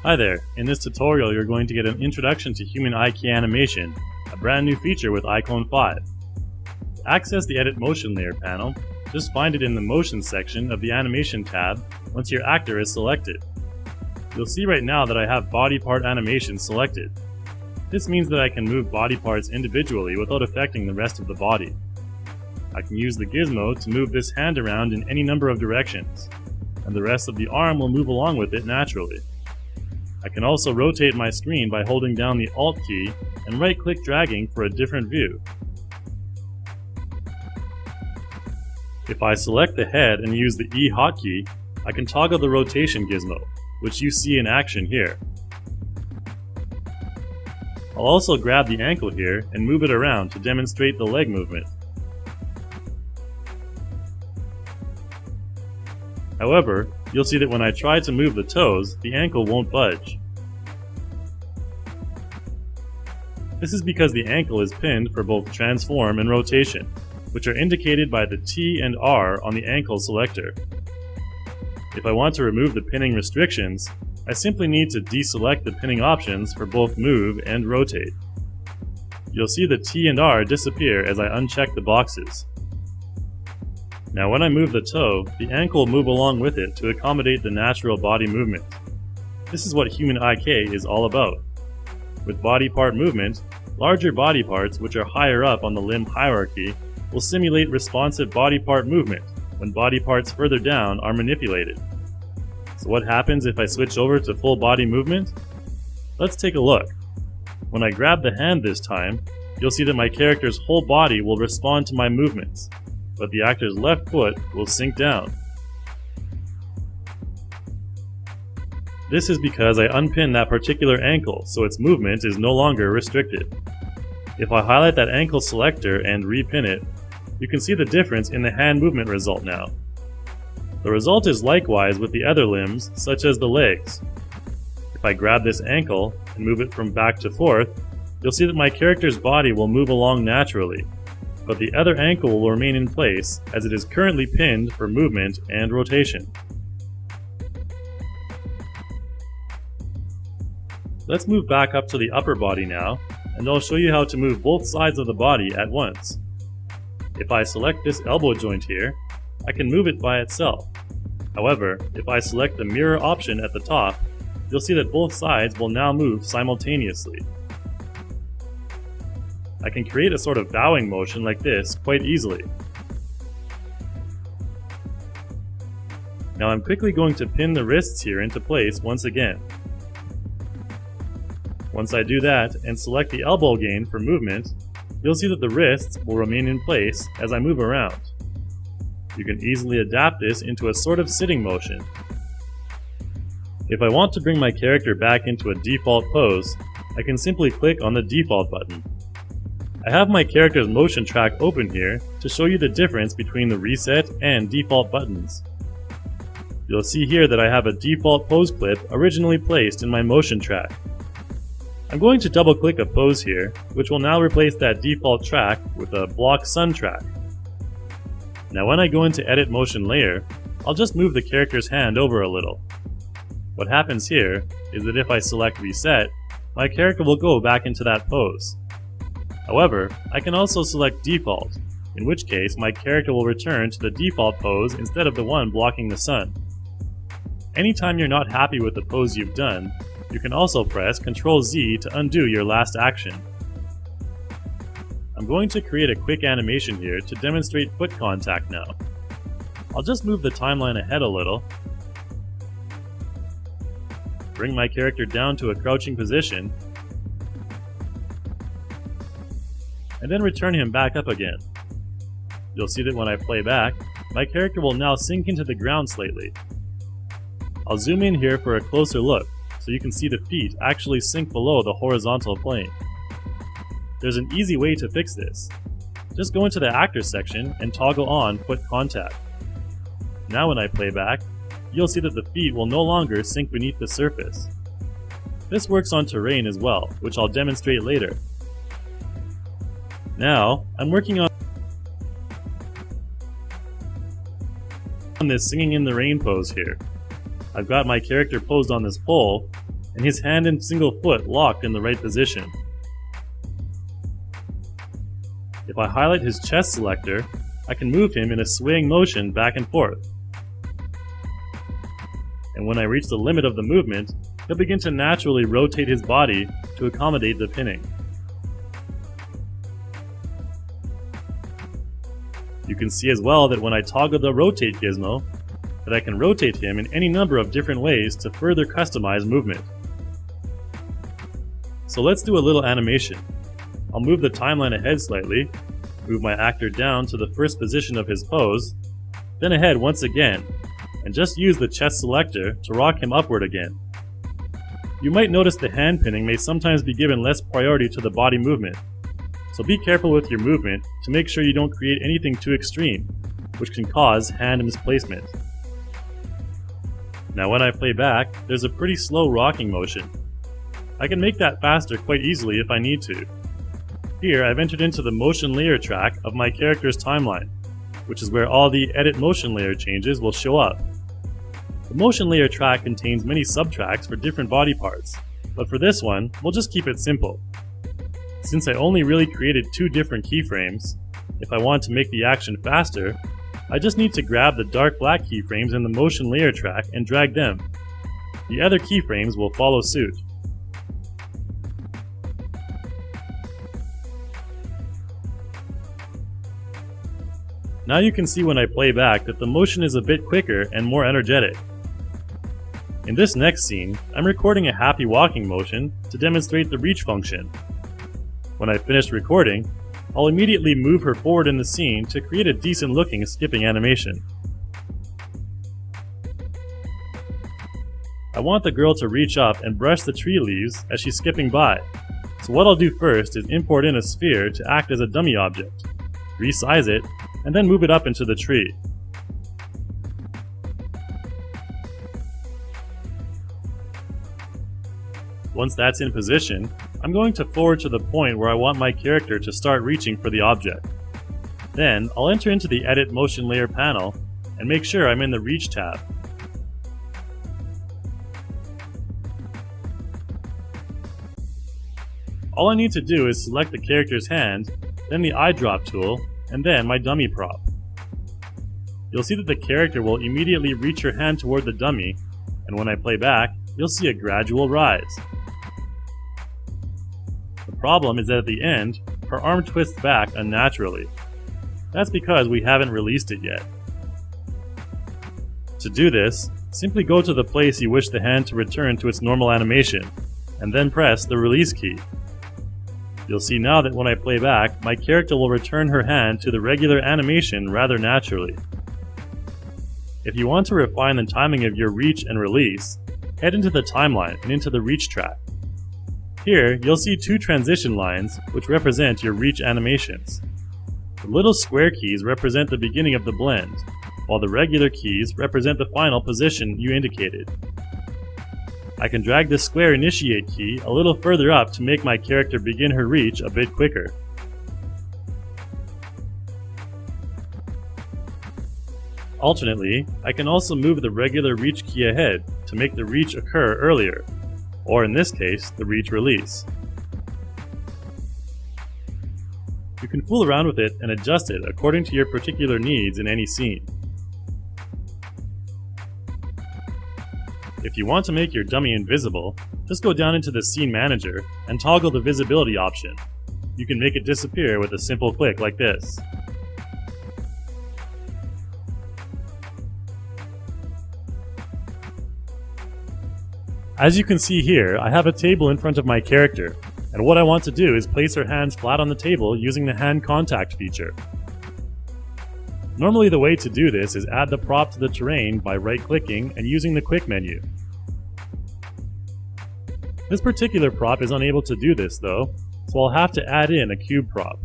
Hi there, in this tutorial you're going to get an introduction to human eye key animation, a brand new feature with iClone5. To access the Edit Motion Layer panel, just find it in the Motion section of the Animation tab once your actor is selected. You'll see right now that I have body part animation selected. This means that I can move body parts individually without affecting the rest of the body. I can use the gizmo to move this hand around in any number of directions, and the rest of the arm will move along with it naturally. I can also rotate my screen by holding down the Alt key and right-click dragging for a different view. If I select the head and use the E hotkey, I can toggle the rotation gizmo, which you see in action here. I'll also grab the ankle here and move it around to demonstrate the leg movement. However, you'll see that when I try to move the toes, the ankle won't budge. This is because the ankle is pinned for both transform and rotation, which are indicated by the T and R on the ankle selector. If I want to remove the pinning restrictions, I simply need to deselect the pinning options for both move and rotate. You'll see the T and R disappear as I uncheck the boxes. Now when I move the toe, the ankle will move along with it to accommodate the natural body movement. This is what human IK is all about. With body part movement, larger body parts, which are higher up on the limb hierarchy, will simulate responsive body part movement when body parts further down are manipulated. So what happens if I switch over to full body movement? Let's take a look. When I grab the hand this time, you'll see that my character's whole body will respond to my movements, but the actor's left foot will sink down. This is because I unpinned that particular ankle, so its movement is no longer restricted. If I highlight that ankle selector and repin it, you can see the difference in the hand movement result now. The result is likewise with the other limbs, such as the legs. If I grab this ankle and move it from back to forth, you'll see that my character's body will move along naturally, but the other ankle will remain in place as it is currently pinned for movement and rotation. Let's move back up to the upper body now, and I'll show you how to move both sides of the body at once. If I select this elbow joint here, I can move it by itself. However, if I select the mirror option at the top, you'll see that both sides will now move simultaneously. I can create a sort of bowing motion like this quite easily. Now I'm quickly going to pin the wrists here into place once again. Once I do that and select the elbow gain for movement, you'll see that the wrists will remain in place as I move around. You can easily adapt this into a sort of sitting motion. If I want to bring my character back into a default pose, I can simply click on the default button. I have my character's motion track open here to show you the difference between the reset and default buttons. You'll see here that I have a default pose clip originally placed in my motion track. I'm going to double click a pose here, which will now replace that default track with a block sun track. Now when I go into Edit Motion Layer, I'll just move the character's hand over a little. What happens here is that if I select Reset, my character will go back into that pose. However, I can also select Default, in which case my character will return to the default pose instead of the one blocking the sun. Anytime you're not happy with the pose you've done, you can also press Ctrl-Z to undo your last action. I'm going to create a quick animation here to demonstrate foot contact now. I'll just move the timeline ahead a little, bring my character down to a crouching position, and then return him back up again. You'll see that when I play back, my character will now sink into the ground slightly. I'll zoom in here for a closer look, so you can see the feet actually sink below the horizontal plane. There's an easy way to fix this. Just go into the actor section and toggle on foot contact. Now when I play back, you'll see that the feet will no longer sink beneath the surface. This works on terrain as well, which I'll demonstrate later. Now, I'm working on this singing in the rain pose here. I've got my character posed on this pole, and his hand and single foot locked in the right position. If I highlight his chest selector, I can move him in a swaying motion back and forth. And when I reach the limit of the movement, he'll begin to naturally rotate his body to accommodate the pinning. You can see as well that when I toggle the rotate gizmo, that I can rotate him in any number of different ways to further customize movement. So let's do a little animation. I'll move the timeline ahead slightly, move my actor down to the first position of his pose, then ahead once again, and just use the chest selector to rock him upward again. You might notice the hand pinning may sometimes be given less priority to the body movement, so be careful with your movement to make sure you don't create anything too extreme, which can cause hand misplacement. Now when I play back, there's a pretty slow rocking motion. I can make that faster quite easily if I need to. Here I've entered into the motion layer track of my character's timeline, which is where all the edit motion layer changes will show up. The motion layer track contains many subtracks for different body parts, but for this one, we'll just keep it simple. Since I only really created 2 different keyframes, if I want to make the action faster, I just need to grab the dark black keyframes in the motion layer track and drag them. The other keyframes will follow suit. Now you can see when I play back that the motion is a bit quicker and more energetic. In this next scene, I'm recording a happy walking motion to demonstrate the reach function. When I finish recording, I'll immediately move her forward in the scene to create a decent looking skipping animation. I want the girl to reach up and brush the tree leaves as she's skipping by, so what I'll do first is import in a sphere to act as a dummy object, resize it, and then move it up into the tree. Once that's in position, I'm going to forward to the point where I want my character to start reaching for the object. Then, I'll enter into the Edit Motion Layer panel and make sure I'm in the Reach tab. All I need to do is select the character's hand, then the eyedrop tool, and then my dummy prop. You'll see that the character will immediately reach her hand toward the dummy, and when I play back, you'll see a gradual rise. The problem is that at the end, her arm twists back unnaturally. That's because we haven't released it yet. To do this, simply go to the place you wish the hand to return to its normal animation, and then press the release key. You'll see now that when I play back, my character will return her hand to the regular animation rather naturally. If you want to refine the timing of your reach and release, head into the timeline and into the reach track. Here, you'll see 2 transition lines which represent your reach animations. The little square keys represent the beginning of the blend, while the regular keys represent the final position you indicated. I can drag the square initiate key a little further up to make my character begin her reach a bit quicker. Alternately, I can also move the regular reach key ahead to make the reach occur earlier, or in this case, the reach release. You can fool around with it and adjust it according to your particular needs in any scene. If you want to make your dummy invisible, just go down into the Scene Manager and toggle the visibility option. You can make it disappear with a simple click like this. As you can see here, I have a table in front of my character, and what I want to do is place her hands flat on the table using the hand contact feature. Normally the way to do this is add the prop to the terrain by right-clicking and using the quick menu. This particular prop is unable to do this though, so I'll have to add in a cube prop.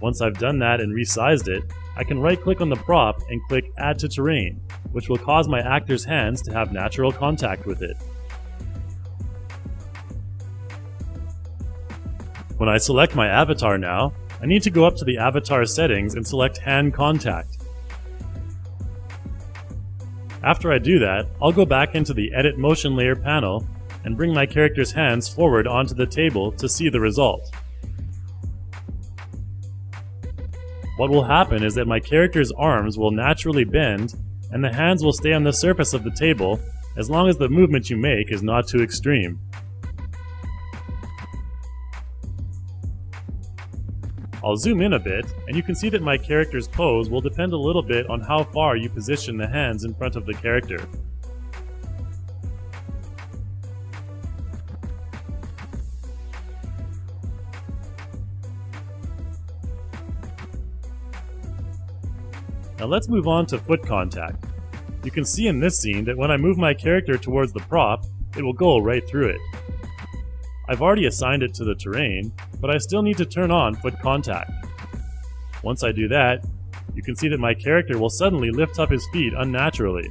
Once I've done that and resized it, I can right-click on the prop and click Add to Terrain, which will cause my actor's hands to have natural contact with it. When I select my avatar now, I need to go up to the avatar settings and select Hand Contact. After I do that, I'll go back into the Edit Motion Layer panel and bring my character's hands forward onto the table to see the result. What will happen is that my character's arms will naturally bend and the hands will stay on the surface of the table as long as the movement you make is not too extreme. I'll zoom in a bit, and you can see that my character's pose will depend a little bit on how far you position the hands in front of the character. Now let's move on to foot contact. You can see in this scene that when I move my character towards the prop, it will go right through it. I've already assigned it to the terrain, but I still need to turn on foot contact. Once I do that, you can see that my character will suddenly lift up his feet unnaturally.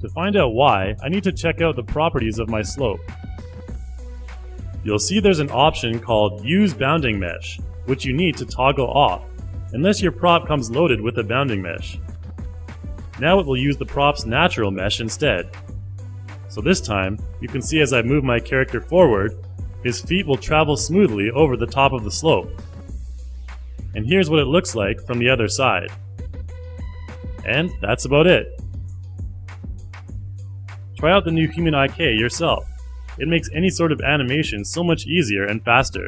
To find out why, I need to check out the properties of my slope. You'll see there's an option called Use Bounding Mesh, which you need to toggle off, unless your prop comes loaded with a bounding mesh. Now it will use the prop's natural mesh instead. So this time, you can see as I move my character forward, his feet will travel smoothly over the top of the slope. And here's what it looks like from the other side. And that's about it. Try out the new Human IK yourself. It makes any sort of animation so much easier and faster.